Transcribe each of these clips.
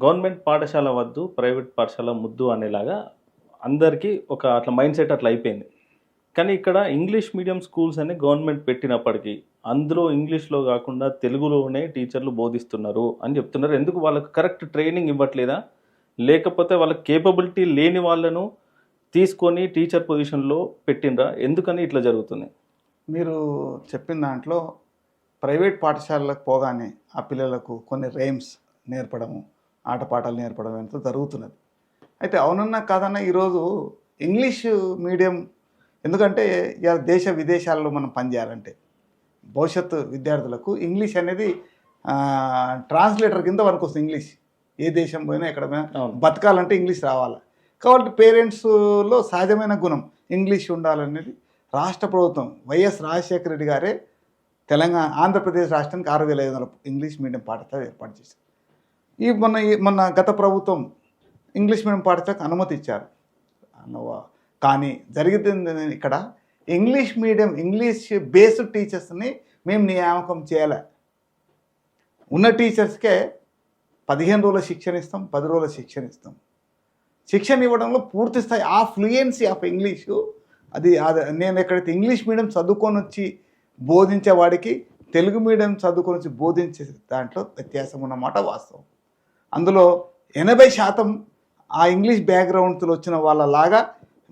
Government పాఠశాల వద్దు, private పాఠశాల ముద్దు అనేలాగా అందరికీ ఒక అట్లా మైండ్ సెట్ అట్లా అయిపోయింది. కానీ ఇక్కడ ఇంగ్లీష్ మీడియం స్కూల్స్ అని గవర్నమెంట్ పెట్టినప్పటికీ అందులో ఇంగ్లీష్లో కాకుండా తెలుగులోనే టీచర్లు బోధిస్తున్నారు అని చెప్తున్నారు. ఎందుకు వాళ్ళకు కరెక్ట్ ట్రైనింగ్ ఇవ్వట్లేదా? లేకపోతే వాళ్ళకి కేపబిలిటీ లేని వాళ్ళను తీసుకొని టీచర్ పొజిషన్లో పెట్టినరా? ఎందుకని ఇట్లా జరుగుతుంది? మీరు చెప్పిన దాంట్లో ప్రైవేట్ పాఠశాలలకు పోగానే ఆ పిల్లలకు కొన్ని రైమ్స్ నేర్పడము, ఆటపాటలు నేర్పడం ఎంత జరుగుతున్నది. అయితే అవునన్నా కాదన్నా ఈరోజు ఇంగ్లీష్ మీడియం, ఎందుకంటే ఇవాళ దేశ విదేశాల్లో మనం పనిచేయాలంటే భవిష్యత్తు విద్యార్థులకు ఇంగ్లీష్ అనేది ట్రాన్స్లేటర్ కింద వరకు వస్తుంది. ఇంగ్లీష్ ఏ దేశం పోయినా ఎక్కడ పోయినా బతకాలంటే ఇంగ్లీష్ రావాలి. కాబట్టి పేరెంట్స్లో సహజమైన గుణం ఇంగ్లీష్ ఉండాలనేది రాష్ట్ర ప్రభుత్వం వైఎస్ రాజశేఖర రెడ్డి గారే ఆంధ్రప్రదేశ్ రాష్ట్రానికి 6,500 ఇంగ్లీష్ మీడియం పాఠశాల ఏర్పాటు చేశారు. మొన్న గత ప్రభుత్వం ఇంగ్లీష్ మీడియం పాఠశాలకు అనుమతి ఇచ్చారు. కానీ జరిగింది ఇక్కడ ఇంగ్లీష్ మీడియం ఇంగ్లీష్ బేస్డ్ టీచర్స్ని మేము నియామకం చేయాలి. ఉన్న టీచర్స్కే 15 రోజుల శిక్షణ ఇస్తాం, 10 రోజుల శిక్షణ ఇస్తాం. శిక్షణ ఇవ్వడంలో పూర్తి స్థాయి ఆ ఫ్లూయెన్సీ ఆఫ్ ఇంగ్లీషు అది నేను ఎక్కడైతే ఇంగ్లీష్ మీడియం చదువుకొని వచ్చి బోధించే వాడికి తెలుగు మీడియం చదువుకొని వచ్చి బోధించే దాంట్లో వ్యత్యాసం ఉన్నమాట వాస్తవం. అందులో 80% ఆ ఇంగ్లీష్ బ్యాక్గ్రౌండ్తో వచ్చిన వాళ్ళలాగా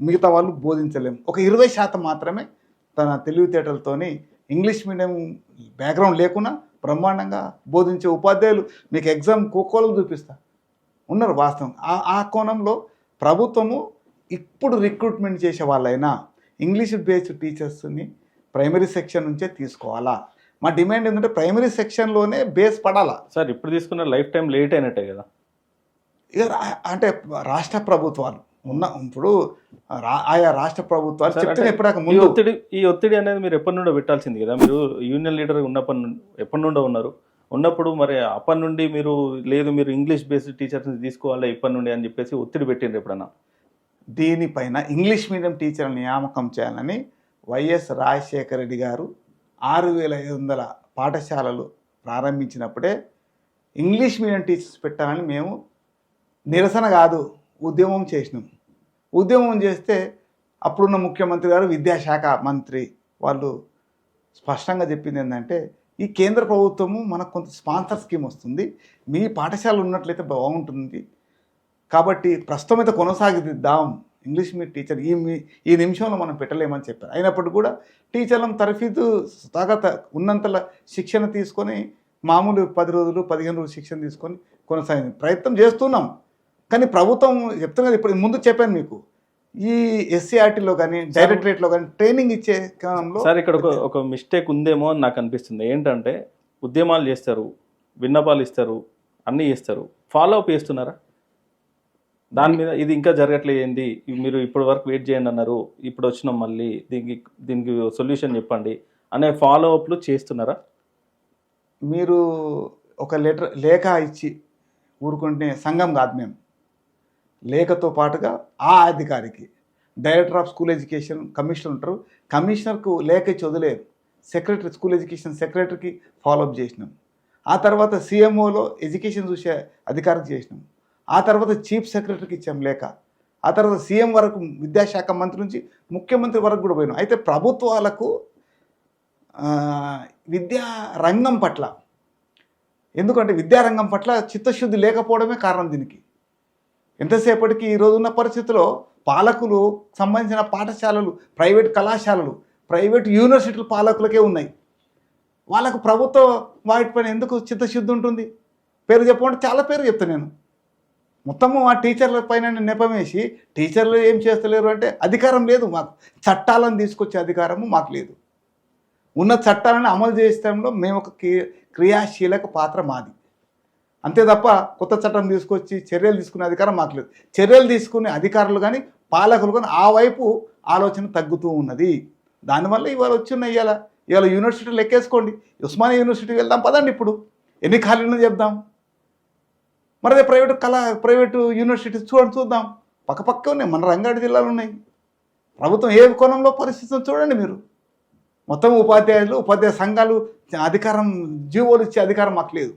మిగతా వాళ్ళు బోధించలేము. ఒక 20% మాత్రమే తన తెలివితేటలతోని ఇంగ్లీష్ మీడియం బ్యాక్గ్రౌండ్ లేకున్నా బ్రహ్మాండంగా బోధించే ఉపాధ్యాయులు మీకు ఎగ్జామ్ కోకోలు చూపిస్తా ఉన్నారు వాస్తవం. ఆ కోణంలో ప్రభుత్వము ఇప్పుడు రిక్రూట్మెంట్ చేసే వాళ్ళైనా ఇంగ్లీష్ బేస్డ్ టీచర్స్ని ప్రైమరీ సెక్షన్ నుంచే తీసుకోవాలా. మా డిమాండ్ ఏంటంటే ప్రైమరీ సెక్షన్లోనే బేస్ పడాలా. సార్ ఇప్పుడు తీసుకున్న లైఫ్ టైం లేట్ అయినట్టే కదా. ఇక అంటే రాష్ట్ర ప్రభుత్వాలు ఇప్పుడు ఆయా రాష్ట్ర ప్రభుత్వాలు చెప్తే ఎప్పటిదాకా ముందు ఈ ఒత్తిడి అనేది మీరు ఎప్పటి నుండో పెట్టాల్సింది కదా. మీరు యూనియన్ లీడర్ ఎప్పటి నుండో ఉన్నప్పుడు మరి అప్పటి నుండి మీరు లేదు మీరు ఇంగ్లీష్ బేస్డ్ టీచర్స్ని తీసుకోవాలి ఇప్పటి నుండి అని చెప్పేసి ఒత్తిడి పెట్టిండ్రు ఎప్పుడన్నా? దీనిపైన ఇంగ్లీష్ మీడియం టీచర్ల నియామకం చేయాలని వైఎస్ రాజశేఖర రెడ్డి గారు 6,500 పాఠశాలలు ప్రారంభించినప్పుడే ఇంగ్లీష్ మీడియం టీచర్స్ పెట్టాలని మేము నిరసన కాదు ఉద్యమం చేసినాం. ఉద్యమం చేస్తే అప్పుడున్న ముఖ్యమంత్రి గారు విద్యాశాఖ మంత్రి వాళ్ళు స్పష్టంగా చెప్పింది ఏంటంటే ఈ కేంద్ర ప్రభుత్వము మనకు కొంత స్పాన్సర్ స్కీమ్ వస్తుంది, మీ పాఠశాల ఉన్నట్లయితే బాగుంటుంది కాబట్టి ప్రస్తుతం అయితే కొనసాగిద్దాం ఇంగ్లీష్ మీడియం టీచర్ ఈ నిమిషంలో మనం పెట్టలేమని చెప్పారు. అయినప్పటికీ కూడా టీచర్లను తరఫీదు ఉన్నంతల శిక్షణ తీసుకొని మామూలు 10 రోజులు 15 రోజులు శిక్షణ తీసుకొని కొనసాగింది ప్రయత్నం చేస్తున్నాం. కానీ ప్రభుత్వం చెప్తున్నది ఇప్పుడు ముందు చెప్పాను మీకు ఈ ఎస్సీఆర్టీలో కానీ డైరెక్టరేట్లో కానీ ట్రైనింగ్ ఇచ్చే క్రమంలో సార్ ఇక్కడ ఒక మిస్టేక్ ఉందేమో అని నాకు అనిపిస్తుంది. ఏంటంటే ఉద్యమాలు చేస్తారు, విన్నపాలు ఇస్తారు, అన్నీ చేస్తారు, ఫాలో అప్ చేస్తున్నారా దాని మీద? ఇది ఇంకా జరగట్లేదు ఏంది, మీరు ఇప్పటి వరకు వెయిట్ చేయండి అన్నారు, ఇప్పుడు వచ్చినాం మళ్ళీ దీనికి సొల్యూషన్ చెప్పండి అనే ఫాలో అప్లు చేస్తున్నారా? మీరు ఒక లేఖ ఇచ్చి ఊరుకుంటే సంఘం కాదు మేము. లేఖతో పాటుగా ఆ అధికారికి director of school education commissioner ఉంటారు, కమిషనర్కు లేఖ ఇచ్చి వదిలేదు, సెక్రటరీ స్కూల్ ఎడ్యుకేషన్ సెక్రటరీకి ఫాలోఅప్ చేసినాం. ఆ తర్వాత సీఎంఓలో ఎడ్యుకేషన్ చూసే అధికారికి చేసినాం. ఆ తర్వాత చీఫ్ సెక్రటరీకి ఇచ్చాం లేఖ. ఆ తర్వాత సీఎం వరకు విద్యాశాఖ మంత్రి నుంచి ముఖ్యమంత్రి వరకు కూడా పోయినాం. అయితే ప్రభుత్వాలకు విద్యా రంగం పట్ల, ఎందుకంటే విద్యారంగం పట్ల చిత్తశుద్ధి లేకపోవడమే కారణం దీనికి. ఎంతసేపటికి ఈరోజున్న పరిస్థితిలో పాలకులు సంబంధించిన పాఠశాలలు, ప్రైవేట్ కళాశాలలు, ప్రైవేట్ యూనివర్సిటీల పాలకులకే ఉన్నాయి. వాళ్ళకు ప్రభుత్వ వాటిపైన ఎందుకు చిత్తశుద్ధి ఉంటుంది? పేరు చెప్పమంటే చాలా పేరు చెప్తాను నేను. మొత్తము ఆ టీచర్ల పైన నెపం వేసి టీచర్లు ఏం చేస్తలేరు అంటే అధికారం లేదు మాకు, చట్టాలను తీసుకొచ్చే అధికారము మాకు లేదు. ఉన్న చట్టాలను అమలు చేసడంలో మేము ఒక క్రియాశీలక పాత్ర మాది, అంతే తప్ప కొత్త చట్టం తీసుకొచ్చి చర్యలు తీసుకునే అధికారం మాకు లేదు. చర్యలు తీసుకునే అధికారులు కానీ పాలకులు కానీ ఆ వైపు ఆలోచన తగ్గుతూ ఉన్నది. దానివల్ల ఇవాళ ఇవాళ యూనివర్సిటీలు ఎక్కేసుకోండి, ఉస్మానియా యూనివర్సిటీకి వెళ్దాం పదండి, ఇప్పుడు ఎన్ని ఖాళీలను చెప్దాం. మరి అదే ప్రైవేటు యూనివర్సిటీస్ చూద్దాం, పక్కపక్క ఉన్నాయి, మన రంగారెడ్డి జిల్లాలో ఉన్నాయి. ప్రభుత్వం ఏ కోణంలో పరిస్థితులను చూడండి మీరు. మొత్తం ఉపాధ్యాయ సంఘాలు అధికారం జీవోలు ఇచ్చే అధికారం మాకు లేదు.